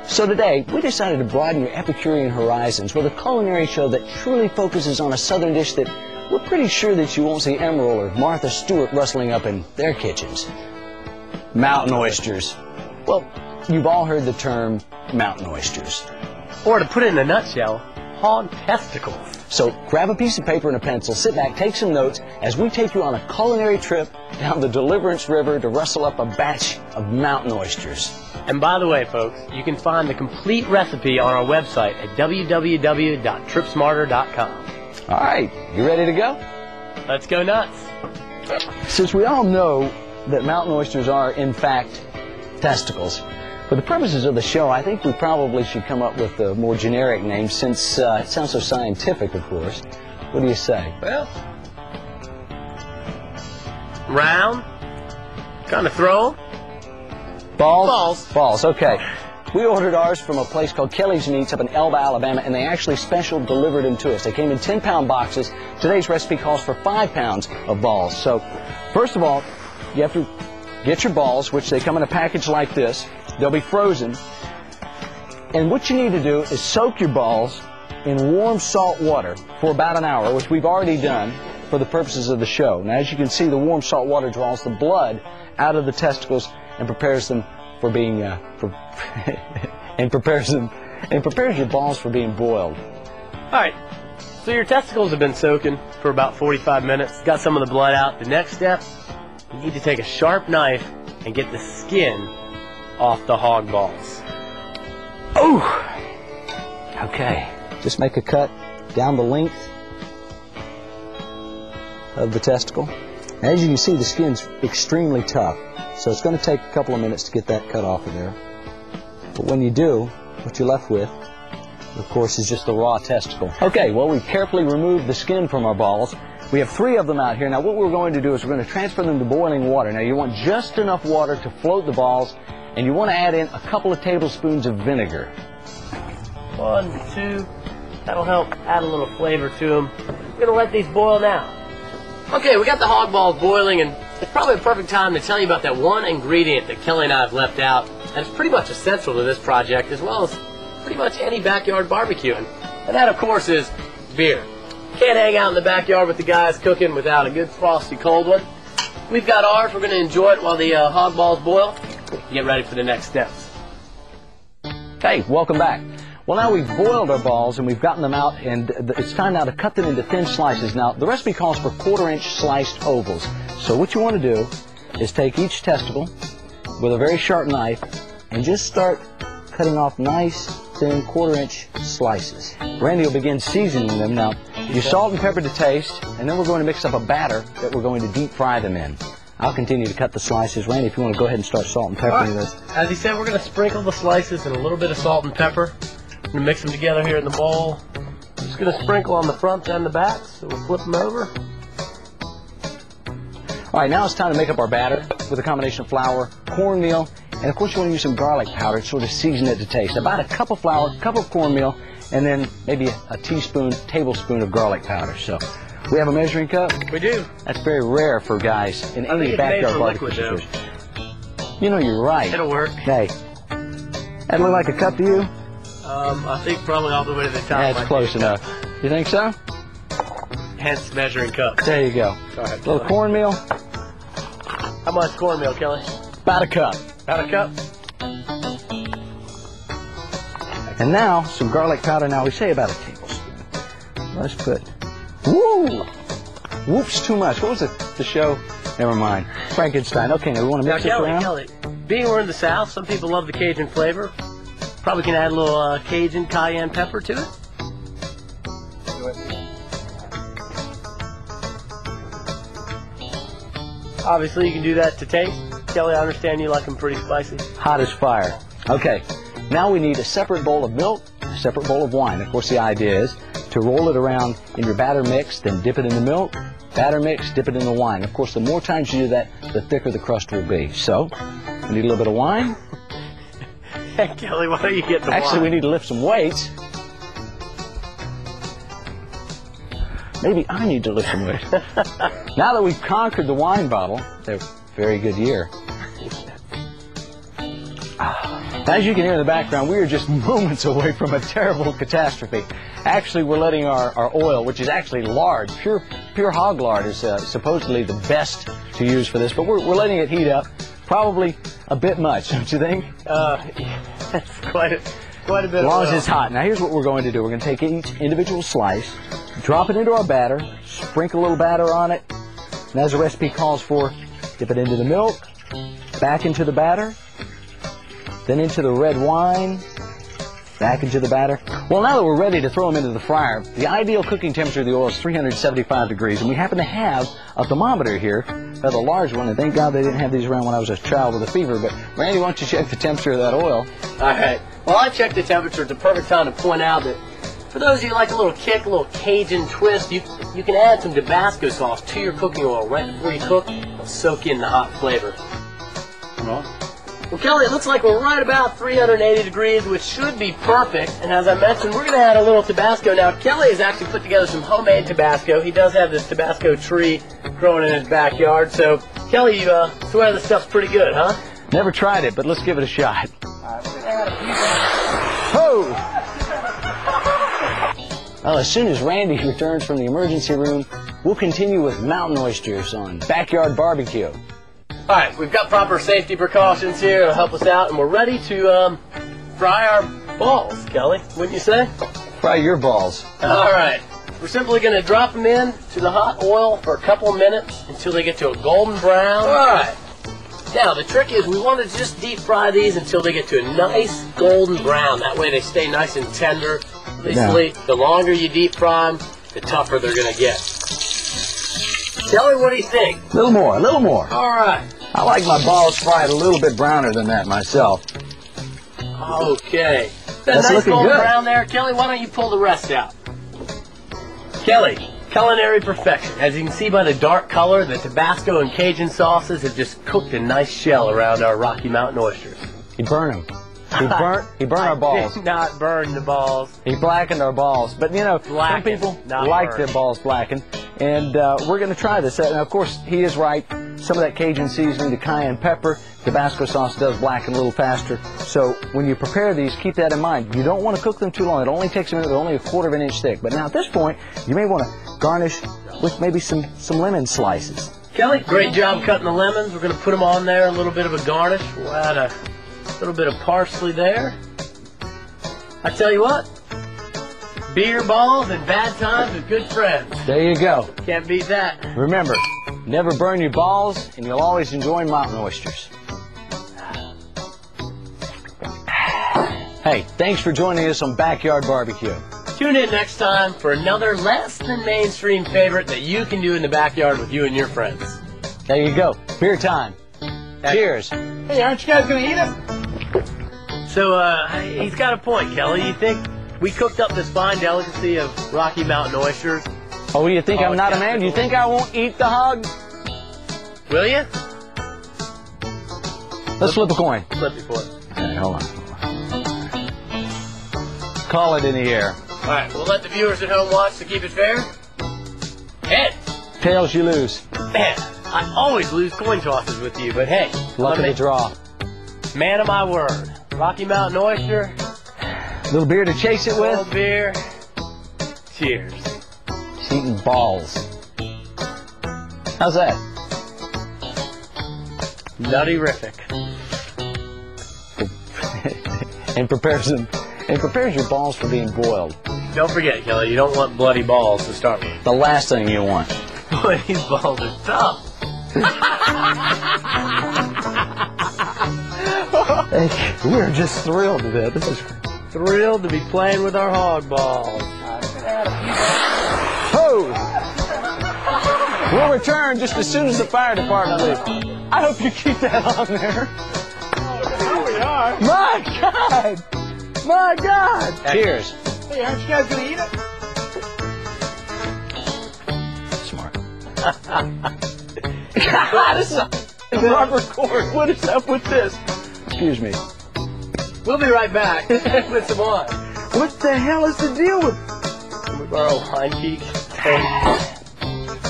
So today, we decided to broaden your Epicurean horizons with a culinary show that truly focuses on a southern dish that we're pretty sure that you won't see Emerald or Martha Stewart rustling up in their kitchens. Mountain oysters. Well, you've all heard the term mountain oysters. Or to put it in a nutshell, hog testicles. So grab a piece of paper and a pencil, sit back, take some notes as we take you on a culinary trip down the Deliverance River to rustle up a batch of mountain oysters. And by the way, folks, you can find the complete recipe on our website at www.tripsmarter.com. All right, you ready to go? Let's go nuts. Since we all know that mountain oysters are, in fact, testicles, for the purposes of the show, I think we probably should come up with a more generic name since it sounds so scientific, of course. What do you say? Well, round, kind of throw 'em. Balls? Balls, okay. We ordered ours from a place called Kelly's Meats up in Elba, Alabama, and they actually special delivered them to us. They came in 10-pound boxes. Today's recipe calls for 5 pounds of balls. So, first of all, you have to get your balls, which they come in a package like this. They'll be frozen. And what you need to do is soak your balls in warm salt water for about an hour, which we've already done for the purposes of the show. Now, as you can see, the warm salt water draws the blood out of the testicles and prepares them for being and prepares your balls for being boiled. All right, so your testicles have been soaking for about 45 minutes. Got some of the blood out. The next step, you need to take a sharp knife and get the skin off the hog balls. Oh, okay. Just make a cut down the length of the testicle. As you can see, the skin's extremely tough. So it's going to take a couple of minutes to get that cut off of there. But when you do, what you're left with, of course, is just the raw testicle. Okay, well, we've carefully removed the skin from our balls. We have 3 of them out here. Now, what we're going to do is we're going to transfer them to boiling water. Now, you want just enough water to float the balls, and you want to add in a couple of tablespoons of vinegar. 1, 2, that'll help add a little flavor to them. We're going to let these boil now. Okay, we got the hog balls boiling, and it's probably a perfect time to tell you about that one ingredient that Kelly and I have left out, and it's pretty much essential to this project, as well as pretty much any backyard barbecuing. And that, of course, is beer. Can't hang out in the backyard with the guys cooking without a good frosty cold one. We've got ours. We're going to enjoy it while the hog balls boil. Get ready for the next steps. Hey, welcome back. Well, now we've boiled our balls and we've gotten them out, and it's time now to cut them into thin slices. Now, the recipe calls for 1/4-inch sliced ovals. So what you want to do is take each testicle with a very sharp knife and just start cutting off nice, thin 1/4-inch slices. Randy will begin seasoning them. Now, you salt and pepper to taste, and then we're going to mix up a batter that we're going to deep fry them in. I'll continue to cut the slices. Randy, if you want to go ahead and start salt and peppering this. As he said, we're going to sprinkle the slices in a little bit of salt and pepper. We're going to mix them together here in the bowl. Just going to sprinkle on the fronts and the backs, so we'll flip them over. All right, now it's time to make up our batter with a combination of flour, cornmeal, and of course you want to use some garlic powder to sort of season it to taste. About a cup of flour, a cup of cornmeal, and then maybe a tablespoon of garlic powder. So we have a measuring cup? We do. That's very rare for guys in any backyard barbecue situation. You know, you're right. It'll work. Hey, that look like a cup to you? I think probably all the way to the top. That's close enough. You think so? Hence measuring cup. There you go. Sorry, a little cornmeal. How much cornmeal, Kelly? About a cup. About a cup. And now, some garlic powder. Now, we say about a tablespoon. Let's put... Woo! Whoops, too much. What was the show? Never mind. Frankenstein. Okay, now we want to mix this around. Kelly, being we're in the South, some people love the Cajun flavor. Probably can add a little Cajun cayenne pepper to it. Obviously, you can do that to taste. Kelly, I understand you like them pretty spicy. Hot as fire. Okay, now we need a separate bowl of milk, a separate bowl of wine. Of course, the idea is to roll it around in your batter mix, then dip it in the milk, batter mix, dip it in the wine. Of course, the more times you do that, the thicker the crust will be. So, we need a little bit of wine. Hey, Kelly, why don't you get the wine? Actually, we need to lift some weights. Maybe I need to lift some weights. Now that we've conquered the wine bottle, they're a very good year. As you can hear in the background, we are just moments away from a terrible catastrophe. Actually, we're letting our oil, which is actually lard, pure hog lard is supposedly the best to use for this, but we're letting it heat up. Probably a bit much, don't you think? That's quite a bit of oil. As long as it's hot. Now here's what we're going to do. We're going to take each individual slice, drop it into our batter, sprinkle a little batter on it, and as the recipe calls for, dip it into the milk, back into the batter, then into the red wine, back into the batter. Well, now that we're ready to throw them into the fryer, the ideal cooking temperature of the oil is 375 degrees, and we happen to have a thermometer here, a large one, and thank God they didn't have these around when I was a child with a fever, but Randy, why don't you check the temperature of that oil? All right. Well, I checked the temperature at the perfect time to point out that for those of you who like a little kick, a little Cajun twist, you can add some Tabasco sauce to your cooking oil right before you cook. It'll soak in the hot flavor. Well, Kelly, it looks like we're right about 380 degrees, which should be perfect. And as I mentioned, we're going to add a little Tabasco. Now, Kelly has actually put together some homemade Tabasco. He does have this Tabasco tree growing in his backyard. So, Kelly, you swear this stuff's pretty good, huh? Never tried it, but let's give it a shot. We're going to add a few. Well, as soon as Randy returns from the emergency room, we'll continue with mountain oysters on Backyard Barbecue. All right, we've got proper safety precautions here to help us out, and we're ready to fry our balls, Kelly, wouldn't you say? Fry your balls. All right. We're simply going to drop them in to the hot oil for a couple of minutes until they get to a golden brown. All right. Now, the trick is we want to just deep fry these until they get to a nice golden brown. That way they stay nice and tender. Basically, the longer you deep fry them, the tougher they're going to get. Kelly, what do you think? A little more, a little more. All right. I like my balls fried a little bit browner than that myself. Okay. That's nice looking golden good. brown there. Kelly, why don't you pull the rest out? Kelly, culinary perfection. As you can see by the dark color, the Tabasco and Cajun sauces have just cooked a nice shell around our Rocky Mountain oysters. He burned them. He burnt our balls. I did not burn the balls. He blackened our balls. But, you know, some people like their balls blackened. And we're going to try this. Now, of course, he is right. Some of that Cajun seasoning, the cayenne pepper, Tabasco sauce does blacken a little faster. So when you prepare these, keep that in mind. You don't want to cook them too long. It only takes a minute. They're only a quarter of an inch thick. But now at this point, you may want to garnish with maybe some lemon slices. Kelly, great job cutting the lemons. We're going to put them on there, a little bit of a garnish. We'll add a little bit of parsley there. I tell you what, beer balls and bad times with good friends. There you go. Can't beat that. Remember, never burn your balls, and you'll always enjoy mountain oysters. Hey, thanks for joining us on Backyard Barbecue. Tune in next time for another less than mainstream favorite that you can do in the backyard with you and your friends. There you go. Beer time. Cheers. Hey, aren't you guys going to eat it? So, he's got a point, Kelly. You think we cooked up this fine delicacy of Rocky Mountain oysters? Oh, you think I'm not a man? You think I won't eat the hog? Will you? Let's flip a coin. Flip it for it. Okay, hold on. Call it in the air. All right, we'll let the viewers at home watch to keep it fair. Head. Tails, you lose. Man, I always lose coin tosses with you, but hey. Luck of the draw. Man of my word. Rocky Mountain oyster. Little beer to chase it with. Little beer. Cheers. She's eating balls. How's that? Nutty-rific. And prepares your balls for being boiled. Don't forget, Kelly, you don't want bloody balls to start with. The last thing you want. Boy, these balls are tough. We're just thrilled to death. This is thrilled to be playing with our hog balls. Ho! We'll return just as soon as the fire department leaves. I hope you keep that on there. Here we are. My God! My God! Cheers. Hey, aren't you guys going to eat it? Smart. God, this is a rubber cord. What is up with this? Excuse me. We'll be right back with some wine. What the hell is the deal with... Can we borrow Heineke?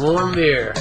Warm beer.